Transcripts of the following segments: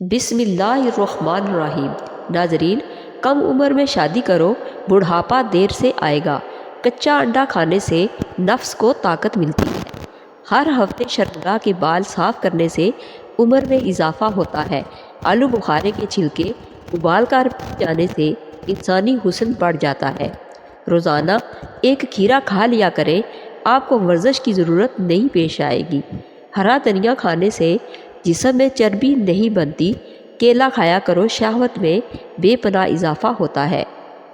بسم اللہ الرحمن الرحیم۔ ناظرین، کم عمر میں شادی کرو، بڑھاپا دیر سے آئے گا۔ کچا انڈا کھانے سے نفس کو طاقت ملتی ہے۔ ہر ہفتے شرمگاہ کے بال صاف کرنے سے عمر میں اضافہ ہوتا ہے۔ آلو بخارے کے چھلکے ابال کر پی جانے سے انسانی حسن بڑھ جاتا ہے۔ روزانہ ایک کھیرا کھا لیا کریں، آپ کو ورزش کی ضرورت نہیں پیش آئے گی۔ ہرا دھنیا کھانے سے جسم میں چربی نہیں بنتی۔ کیلا کھایا کرو، شہوت میں بے پناہ اضافہ ہوتا ہے۔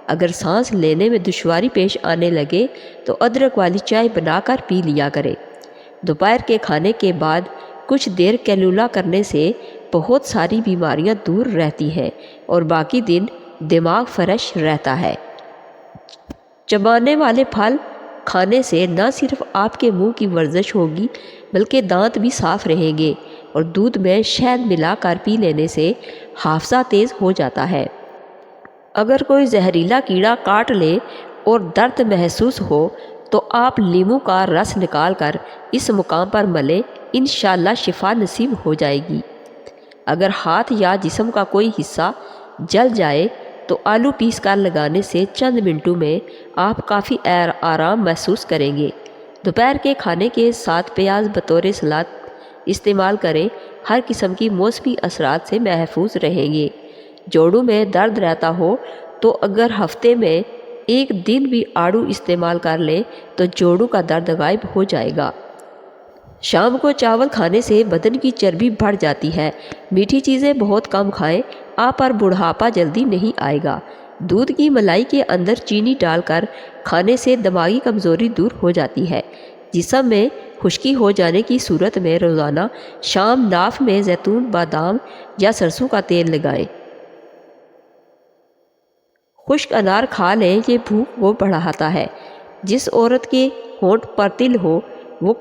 اگر سانس لینے میں دشواری پیش آنے لگے تو ادرک والی چائے بنا کر پی لیا کرے۔ دوپہر کے کھانے کے بعد کچھ دیر کیلولا کرنے سے بہت ساری بیماریاں دور رہتی ہیں اور باقی دن دماغ فریش رہتا ہے۔ چبانے والے پھل کھانے سے نہ صرف آپ کے منہ کی ورزش ہوگی بلکہ دانت بھی صاف رہیں گے، اور دودھ میں شہد ملا کر پی لینے سے حافظہ تیز ہو جاتا ہے۔ اگر کوئی زہریلا کیڑا کاٹ لے اور درد محسوس ہو تو آپ لیموں کا رس نکال کر اس مقام پر ملیں، انشاءاللہ شفا نصیب ہو جائے گی۔ اگر ہاتھ یا جسم کا کوئی حصہ جل جائے تو آلو پیس کر لگانے سے چند منٹوں میں آپ کافی آرام محسوس کریں گے۔ دوپہر کے کھانے کے ساتھ پیاز بطور سلاد استعمال کریں، ہر قسم کی موسمی اثرات سے محفوظ رہیں گے۔ جوڑوں میں درد رہتا ہو تو اگر ہفتے میں ایک دن بھی آڑو استعمال کر لیں تو جوڑوں کا درد غائب ہو جائے گا۔ شام کو چاول کھانے سے بدن کی چربی بڑھ جاتی ہے۔ میٹھی چیزیں بہت کم کھائیں، آپ پر بڑھاپا جلدی نہیں آئے گا۔ دودھ کی ملائی کے اندر چینی ڈال کر کھانے سے دماغی کمزوری دور ہو جاتی ہے۔ جسم میں خشکی ہو جانے کی صورت میں روزانہ شام ناف میں زیتون، بادام یا سرسوں کا تیل لگائیں۔ خشک انار کھا لیں، یہ بھوک کو بڑھاتا ہے۔ جس عورت کے ہونٹ پر تل ہو وہ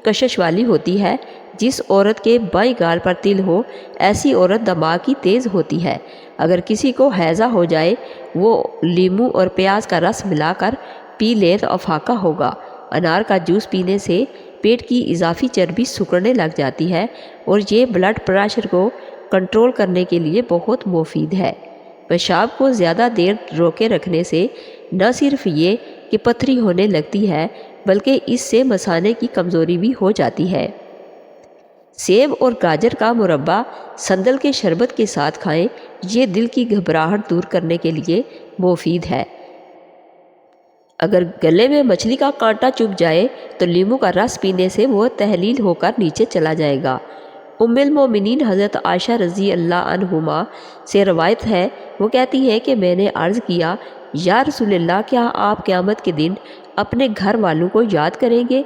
کشش والی ہوتی ہے۔ جس عورت کے بائیں گال پر تل ہو ایسی عورت دماغی تیز ہوتی ہے۔ اگر کسی کو ہیضہ ہو جائے وہ لیموں اور پیاز کا رس ملا کر پی لے تو افاقہ ہوگا۔ انار کا جوس پینے سے پیٹ کی اضافی چربی سکڑنے لگ جاتی ہے اور یہ بلڈ پریشر کو کنٹرول کرنے کے لیے بہت مفید ہے۔ پیشاب کو زیادہ دیر روکے رکھنے سے نہ صرف یہ کہ پتھری ہونے لگتی ہے بلکہ اس سے مثانے کی کمزوری بھی ہو جاتی ہے۔ سیب اور گاجر کا مربع سندل کے شربت کے ساتھ کھائیں، یہ دل کی گھبراہٹ دور کرنے کے لیے مفید ہے۔ اگر گلے میں مچھلی کا کانٹا چبھ جائے تو لیموں کا رس پینے سے وہ تحلیل ہو کر نیچے چلا جائے گا۔ ام المومنین حضرت عائشہ رضی اللہ عنہما سے روایت ہے، وہ کہتی ہیں کہ میں نے عرض کیا، یا رسول اللہ، کیا آپ قیامت کے دن اپنے گھر والوں کو یاد کریں گے؟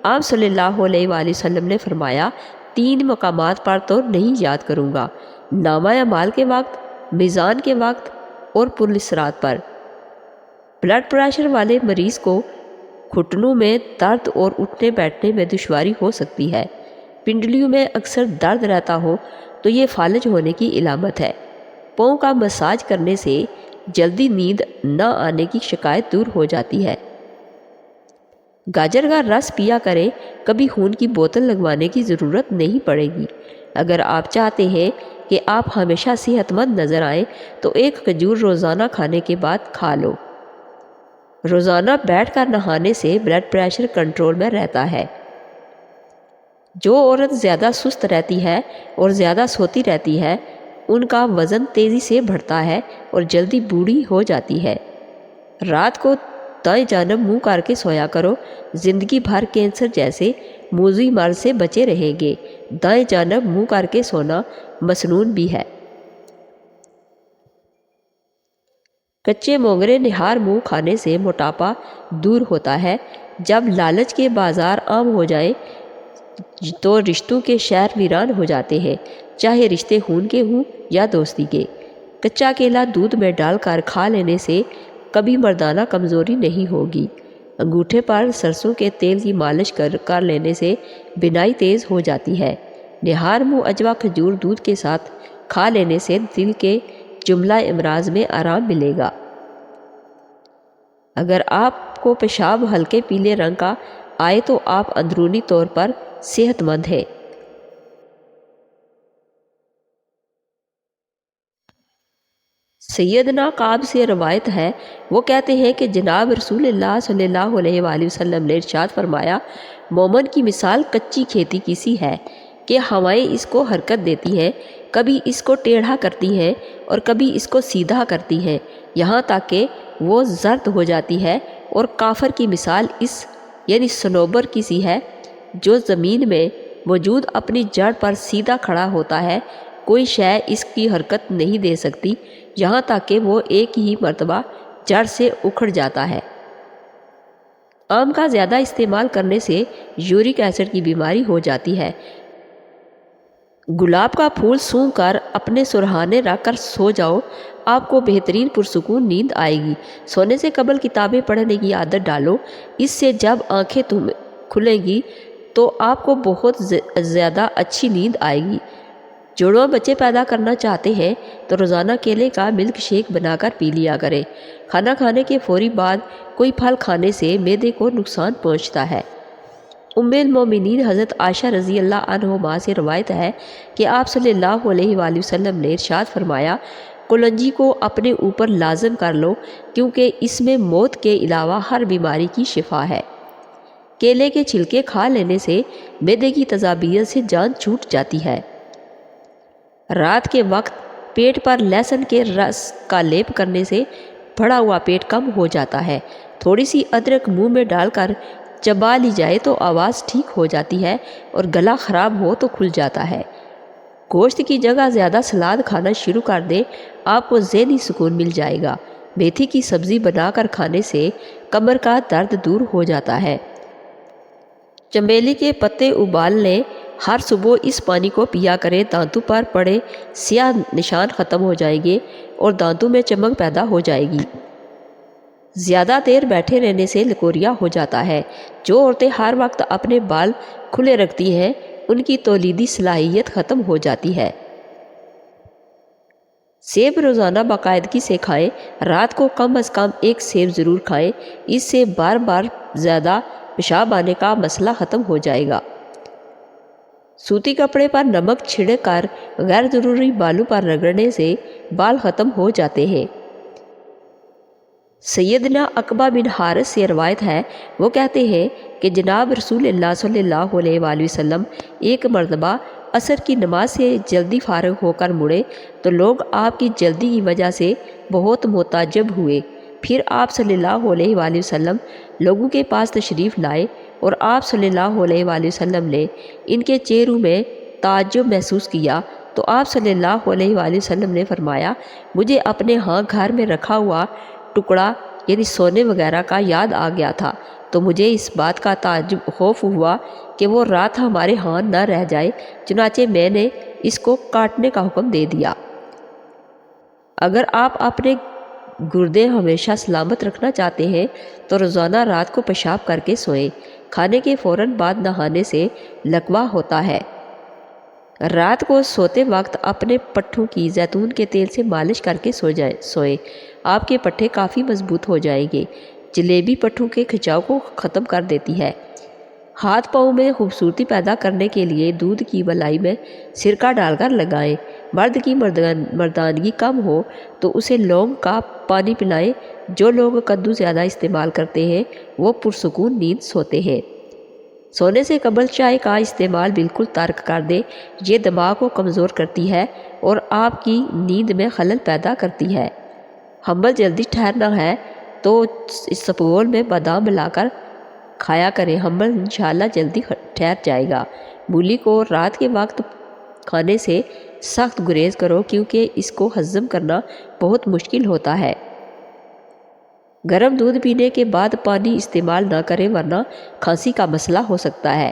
آپ صلی اللہ علیہ وآلہ وسلم نے فرمایا، 3 مقامات پر تو نہیں یاد کروں گا، نامہ اعمال کے وقت، میزان کے وقت اور پرالصراط پر۔ بلڈ پریشر والے مریض کو گھٹنوں میں درد اور اٹھنے بیٹھنے میں دشواری ہو سکتی ہے۔ پنڈلیوں میں اکثر درد رہتا ہو تو یہ فالج ہونے کی علامت ہے۔ پاؤں کا مساج کرنے سے جلدی نیند نہ آنے کی شکایت دور ہو جاتی ہے۔ گاجر کا رس پیا کریں، کبھی خون کی بوتل لگوانے کی ضرورت نہیں پڑے گی۔ اگر آپ چاہتے ہیں کہ آپ ہمیشہ صحت مند نظر آئیں تو ایک کھجور روزانہ کھانے کے بعد کھا لو۔ روزانہ بیٹھ کر نہانے سے بلڈ پریشر کنٹرول میں رہتا ہے۔ جو عورت زیادہ سست رہتی ہے اور زیادہ سوتی رہتی ہے ان کا وزن تیزی سے بڑھتا ہے اور جلدی بوڑھی ہو جاتی ہے۔ رات کو دائیں جانب منہ کر کے سویا کرو، زندگی بھر کینسر جیسے موذی مرض سے بچے رہیں گے۔ دائیں جانب منہ کر کے سونا مسنون بھی ہے۔ کچے مونگرے نہار منہ کھانے سے موٹاپا دور ہوتا ہے۔ جب لالچ کے بازار عام ہو جائیں تو رشتوں کے شہر ویران ہو جاتے ہیں، چاہے رشتے خون کے ہوں یا دوستی کے۔ کچا کیلا دودھ میں ڈال کر کھا لینے سے کبھی مردانہ کمزوری نہیں ہوگی۔ انگوٹھے پر سرسوں کے تیل کی مالش کر لینے سے بینائی تیز ہو جاتی ہے۔ نہار منہ اجوا کھجور دودھ کے ساتھ کھا لینے سے دل کے جملہ امراض میں آرام ملے گا۔ اگر آپ کو پیشاب ہلکے پیلے رنگ کا آئے تو آپ اندرونی طور پر صحت مند ہیں۔ سیدنا کعب سے روایت ہے، وہ کہتے ہیں کہ جناب رسول اللہ صلی اللہ علیہ وآلہ وسلم نے ارشاد فرمایا، مومن کی مثال کچی کھیتی کی سی ہے کہ ہوائیں اس کو حرکت دیتی ہیں، کبھی اس کو ٹیڑھا کرتی ہیں اور کبھی اس کو سیدھا کرتی ہیں، یہاں تک کہ وہ زرد ہو جاتی ہے۔ اور کافر کی مثال اس یعنی صنوبر کی سی ہے جو زمین میں موجود اپنی جڑ پر سیدھا کھڑا ہوتا ہے، کوئی شے اس کی حرکت نہیں دے سکتی یہاں تک کہ وہ ایک ہی مرتبہ جڑ سے اکھڑ جاتا ہے۔ آم کا زیادہ استعمال کرنے سے یورک ایسڈ کی بیماری ہو جاتی ہے۔ گلاب کا پھول سونگھ کر اپنے سرہانے رکھ کر سو جاؤ، آپ کو بہترین پرسکون نیند آئے گی۔ سونے سے قبل کتابیں پڑھنے کی عادت ڈالو، اس سے جب آنکھیں کھلیں گی تو آپ کو بہت زیادہ اچھی نیند آئے گی۔ جوڑواں بچے پیدا کرنا چاہتے ہیں تو روزانہ کیلے کا ملک شیک بنا کر پی لیا کریں۔ کھانا کھانے کے فوری بعد کوئی پھل کھانے سے معدے کو نقصان پہنچتا ہے۔ ام المومنین حضرت عائشہ رضی اللہ عنہما سے روایت ہے کہ آپ صلی اللہ علیہ وآلہ وسلم نے ارشاد فرمایا، کلنجی کو اپنے اوپر لازم کر لو کیونکہ اس میں موت کے علاوہ ہر بیماری کی شفا ہے۔ کیلے کے چھلکے کھا لینے سے معدے کی تیزابیت سے جان چھوٹ جاتی ہے۔ رات کے وقت پیٹ پر لہسن کے رس کا لیپ کرنے سے بڑھا ہوا پیٹ کم ہو جاتا ہے۔ تھوڑی سی ادرک منہ میں ڈال کر چبا لی جائے تو آواز ٹھیک ہو جاتی ہے اور گلا خراب ہو تو کھل جاتا ہے۔ گوشت کی جگہ زیادہ سلاد کھانا شروع کر دیں، آپ کو ذہنی سکون مل جائے گا۔ میتھی کی سبزی بنا کر کھانے سے کمر کا درد دور ہو جاتا ہے۔ چمیلی کے پتے ابال لیں، ہر صبح اس پانی کو پیا کریں، دانتوں پر پڑے سیاہ نشان ختم ہو جائیں گے اور دانتوں میں چمک پیدا ہو جائے گی۔ زیادہ دیر بیٹھے رہنے سے لکوریا ہو جاتا ہے۔ جو عورتیں ہر وقت اپنے بال کھلے رکھتی ہیں ان کی تولیدی صلاحیت ختم ہو جاتی ہے۔ سیب روزانہ باقاعدگی سے کھائیں، رات کو کم از کم ایک سیب ضرور کھائیں، اس سے بار بار زیادہ پیشاب آنے کا مسئلہ ختم ہو جائے گا۔ سوتی کپڑے پر نمک چھڑک کر غیر ضروری بالوں پر رگڑنے سے بال ختم ہو جاتے ہیں۔ سیدنا عقبہ بن حارث سے روایت ہے، وہ کہتے ہیں کہ جناب رسول اللہ صلی اللہ علیہ وآلہ وسلم ایک مرتبہ عصر کی نماز سے جلدی فارغ ہو کر مڑے تو لوگ آپ کی جلدی کی وجہ سے بہت متعجب ہوئے۔ پھر آپ صلی اللہ علیہ وآلہ وسلم لوگوں کے پاس تشریف لائے اور آپ صلی اللہ علیہ وآلہ وسلم نے ان کے چہروں میں تعجب محسوس کیا تو آپ صلی اللہ علیہ وآلہ وسلم نے فرمایا، مجھے اپنے ہاں گھر میں رکھا ہوا ٹکڑا یعنی سونے وغیرہ کا یاد آ گیا تھا تو مجھے اس بات کا تعجب خوف ہوا کہ وہ رات ہمارے ہاں نہ رہ جائے، چنانچہ میں نے اس کو کاٹنے کا حکم دے دیا۔ اگر آپ اپنے گردے ہمیشہ سلامت رکھنا چاہتے ہیں تو روزانہ رات کو پیشاب کر کے سوئیں۔ کھانے کے فوراً بعد نہانے سے لکوہ ہوتا ہے۔ رات کو سوتے وقت اپنے پٹھوں کی زیتون کے تیل سے مالش کر کے سوئیں، آپ کے پٹھے کافی مضبوط ہو جائیں گے۔ جلیبی پٹھوں کے کھچاؤ کو ختم کر دیتی ہے۔ ہاتھ پاؤں میں خوبصورتی پیدا کرنے کے لیے دودھ کی ملائی میں سرکہ ڈال کر لگائیں۔ مرد کی مردانگی کم ہو تو اسے لونگ کا پانی پلائیں۔ جو لوگ کدو زیادہ استعمال کرتے ہیں وہ پرسکون نیند سوتے ہیں۔ سونے سے قبل چائے کا استعمال بالکل ترک کر دیں، یہ دماغ کو کمزور کرتی ہے اور آپ کی نیند میں خلل پیدا کرتی ہے۔ حمل جلدی ٹھہرنا ہے تو اسپغول میں بادام ملا کر کھایا کریں، حمل انشاءاللہ جلدی ٹھہر جائے گا۔ مولی کو رات کے وقت کھانے سے سخت گریز کرو کیونکہ اس کو ہضم کرنا بہت مشکل ہوتا ہے۔ گرم دودھ پینے کے بعد پانی استعمال نہ کریں ورنہ کھانسی کا مسئلہ ہو سکتا ہے۔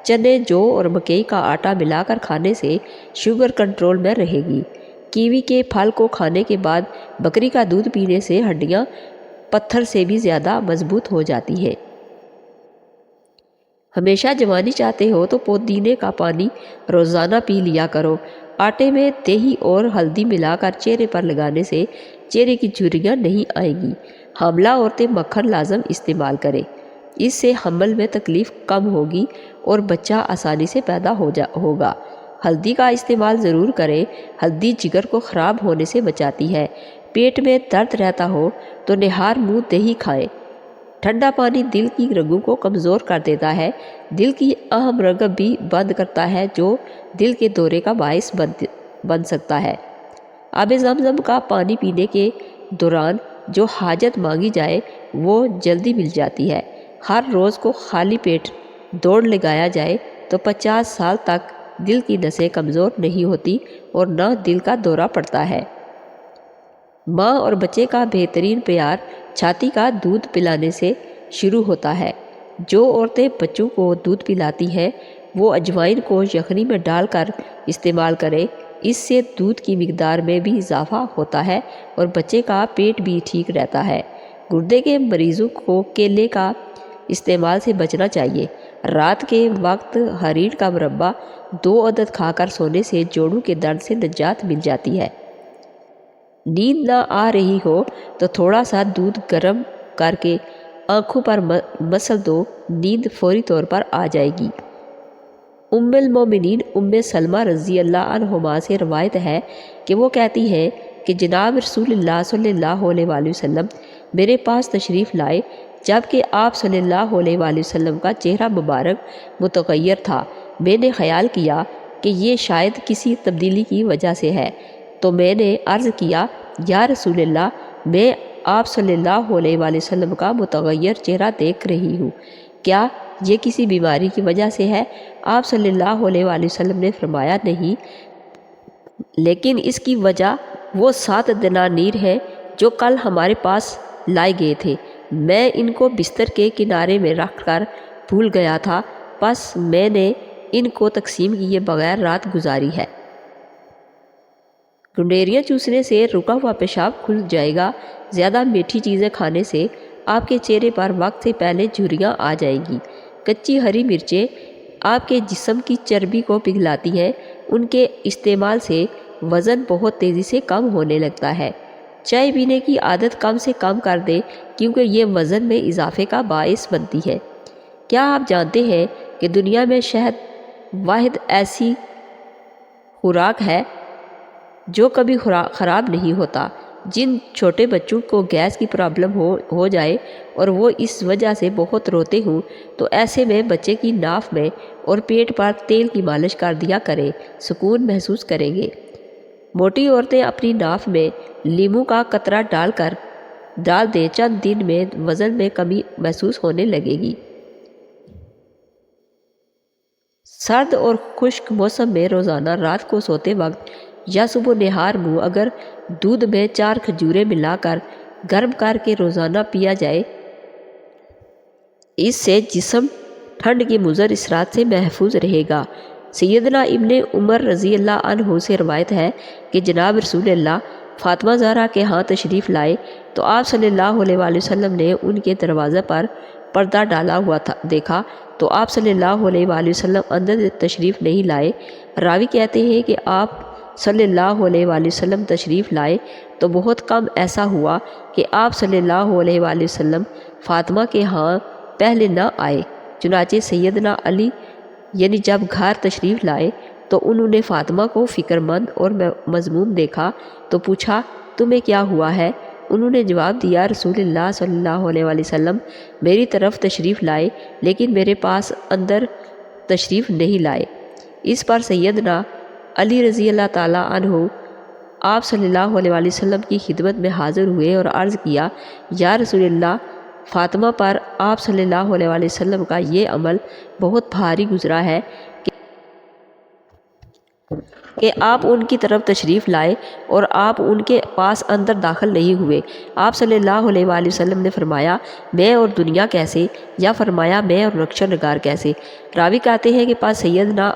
چنے، جو اور مکئی کا آٹا ملا کر کھانے سے شوگر کنٹرول میں رہے گی۔ کیوی کے پھل کو کھانے کے بعد بکری کا دودھ پینے سے ہڈیاں پتھر سے بھی زیادہ مضبوط ہو جاتی ہیں۔ ہمیشہ جوانی چاہتے ہو تو پودینے کا پانی روزانہ پی لیا کرو۔ آٹے میں دہی اور ہلدی ملا کر چہرے پر لگانے سے چہرے کی جھریاں نہیں آئیں گی۔ حاملہ عورتیں مکھن لازم استعمال کریں، اس سے حمل میں تکلیف کم ہوگی اور بچہ آسانی سے پیدا ہوگا۔ ہلدی کا استعمال ضرور کریں، ہلدی جگر کو خراب ہونے سے بچاتی ہے۔ پیٹ میں درد رہتا ہو تو نہار منہ دہی کھائیں۔ ٹھنڈا پانی دل کی رگوں کو کمزور کر دیتا ہے، دل کی اہم رگب بھی بند کرتا ہے جو دل کے دورے کا باعث بن سکتا ہے۔ آب زمزم کا پانی پینے کے دوران جو حاجت مانگی جائے وہ جلدی مل جاتی ہے۔ ہر روز کو خالی پیٹ دوڑ لگایا جائے تو 50 سال تک دل کی نسیں کمزور نہیں ہوتی اور نہ دل کا دورہ پڑتا ہے۔ ماں اور بچے کا بہترین پیار چھاتی کا دودھ پلانے سے شروع ہوتا ہے۔ جو عورتیں بچوں کو دودھ پلاتی ہیں وہ اجوائن کو یخنی میں ڈال کر استعمال کریں، اس سے دودھ کی مقدار میں بھی اضافہ ہوتا ہے اور بچے کا پیٹ بھی ٹھیک رہتا ہے۔ گردے کے مریضوں کو کیلے کا استعمال سے بچنا چاہیے۔ رات کے وقت ہرین کا مربع 2 عدد کھا کر سونے سے جوڑوں کے درد سے نجات مل جاتی ہے۔ نیند نہ آ رہی ہو تو تھوڑا سا دودھ گرم کر کے آنکھوں پر مسل دو، نیند فوری طور پر آ جائے گی۔ ام المومنین ام سلمہ رضی اللہ عنہما سے روایت ہے کہ وہ کہتی ہیں کہ جناب رسول اللہ صلی اللہ علیہ وآلہ وسلم میرے پاس تشریف لائے جبکہ آپ صلی اللہ علیہ وآلہ وسلم کا چہرہ مبارک متغیر تھا۔ میں نے خیال کیا کہ یہ شاید کسی تبدیلی کی وجہ سے ہے، تو میں نے عرض کیا یا رسول اللہ، میں آپ صلی اللہ علیہ وآلہ وسلم کا متغیر چہرہ دیکھ رہی ہوں، کیا یہ کسی بیماری کی وجہ سے ہے؟ آپ صلی اللہ علیہ وآلہ وسلم نے فرمایا نہیں، لیکن اس کی وجہ وہ 7 دنانیر ہیں جو کل ہمارے پاس لائے گئے تھے، میں ان کو بستر کے کنارے میں رکھ کر بھول گیا تھا، بس میں نے ان کو تقسیم کیے بغیر رات گزاری ہے۔ گنڈیریاں چوسنے سے رکا ہوا پیشاب کھل جائے گا۔ زیادہ میٹھی چیزیں کھانے سے آپ کے چہرے پر وقت سے پہلے جھریاں آ جائیں گی۔ کچی ہری مرچیں آپ کے جسم کی چربی کو پگھلاتی ہیں، ان کے استعمال سے وزن بہت تیزی سے کم ہونے لگتا ہے۔ چائے پینے کی عادت کم سے کم کر دیں کیونکہ یہ وزن میں اضافے کا باعث بنتی ہے۔ کیا آپ جانتے ہیں کہ دنیا میں شہد واحد ایسی خوراک ہے جو کبھی خراب نہیں ہوتا؟ جن چھوٹے بچوں کو گیس کی پرابلم ہو جائے اور وہ اس وجہ سے بہت روتے ہوں تو ایسے میں بچے کی ناف میں اور پیٹ پر تیل کی مالش کر دیا کریں، سکون محسوس کریں گے۔ موٹی عورتیں اپنی ناف میں لیموں کا قطرہ ڈال دیں، چند دن میں وزن میں کمی محسوس ہونے لگے گی۔ سرد اور خشک موسم میں روزانہ رات کو سوتے وقت یا صبح نہار منہ اگر دودھ میں 4 کھجوریں ملا کر گرم کر کے روزانہ پیا جائے، اس سے جسم ٹھنڈ کے مضر اثرات سے محفوظ رہے گا۔ سیدنا ابن عمر رضی اللہ عنہ سے روایت ہے کہ جناب رسول اللہ فاطمہ زہرا کے ہاں تشریف لائے تو آپ صلی اللہ علیہ وآلہ وسلم نے ان کے دروازے پر پردہ ڈالا ہوا دیکھا تو آپ صلی اللہ علیہ وآلہ وسلم اندر تشریف نہیں لائے۔ راوی کہتے ہیں کہ آپ صلی اللہ علیہ وآلہ وسلم تشریف لائے تو بہت کم ایسا ہوا کہ آپ صلی اللہ علیہ وآلہ وسلم فاطمہ کے ہاں پہلے نہ آئے۔ چنانچہ سیدنا علی یعنی جب گھر تشریف لائے تو انہوں نے فاطمہ کو فکر مند اور مذموم دیکھا تو پوچھا تمہیں کیا ہوا ہے؟ انہوں نے جواب دیا رسول اللہ صلی اللہ علیہ وآلہ وسلم میری طرف تشریف لائے لیکن میرے پاس اندر تشریف نہیں لائے۔ اس پر سیدنا علی رضی اللہ تعالیٰ عنہ آپ صلی اللہ علیہ وآلہ وسلم کی خدمت میں حاضر ہوئے اور عرض کیا یا رسول اللہ، فاطمہ پر آپ صلی اللہ علیہ وآلہ وسلم کا یہ عمل بہت بھاری گزرا ہے کہ آپ ان کی طرف تشریف لائے اور آپ ان کے پاس اندر داخل نہیں ہوئے۔ آپ صلی اللہ علیہ وآلہ وسلم نے فرمایا میں اور دنیا کیسے، یا فرمایا میں اور نقشہ نگار کیسے؟ راوی کہتے ہیں کہ پاس سیدنا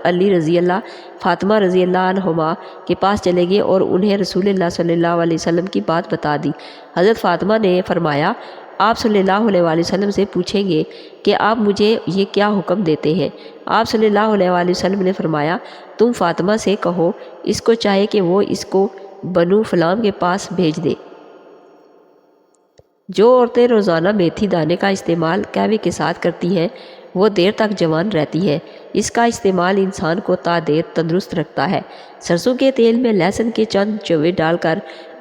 علی رضی اللہ فاطمہ رضی اللہ عنہما کے پاس چلے گئے اور انہیں رسول اللہ صلی اللہ علیہ وسلم کی بات بتا دی۔ حضرت فاطمہ نے فرمایا آپ صلی اللہ علیہ وآلہ وسلم سے پوچھیں گے کہ آپ مجھے یہ کیا حکم دیتے ہیں؟ آپ صلی اللہ علیہ وآلہ وسلم نے فرمایا تم فاطمہ سے کہو اس کو چاہے کہ وہ اس کو بنو فلان کے پاس بھیج دے۔ جو عورتیں روزانہ میتھی دانے کا استعمال قہوے کے ساتھ کرتی ہیں وہ دیر تک جوان رہتی ہے۔ اس کا استعمال انسان کو تا دیر تندرست رکھتا ہے۔ سرسوں کے تیل میں لہسن کے چند چوے ڈال کر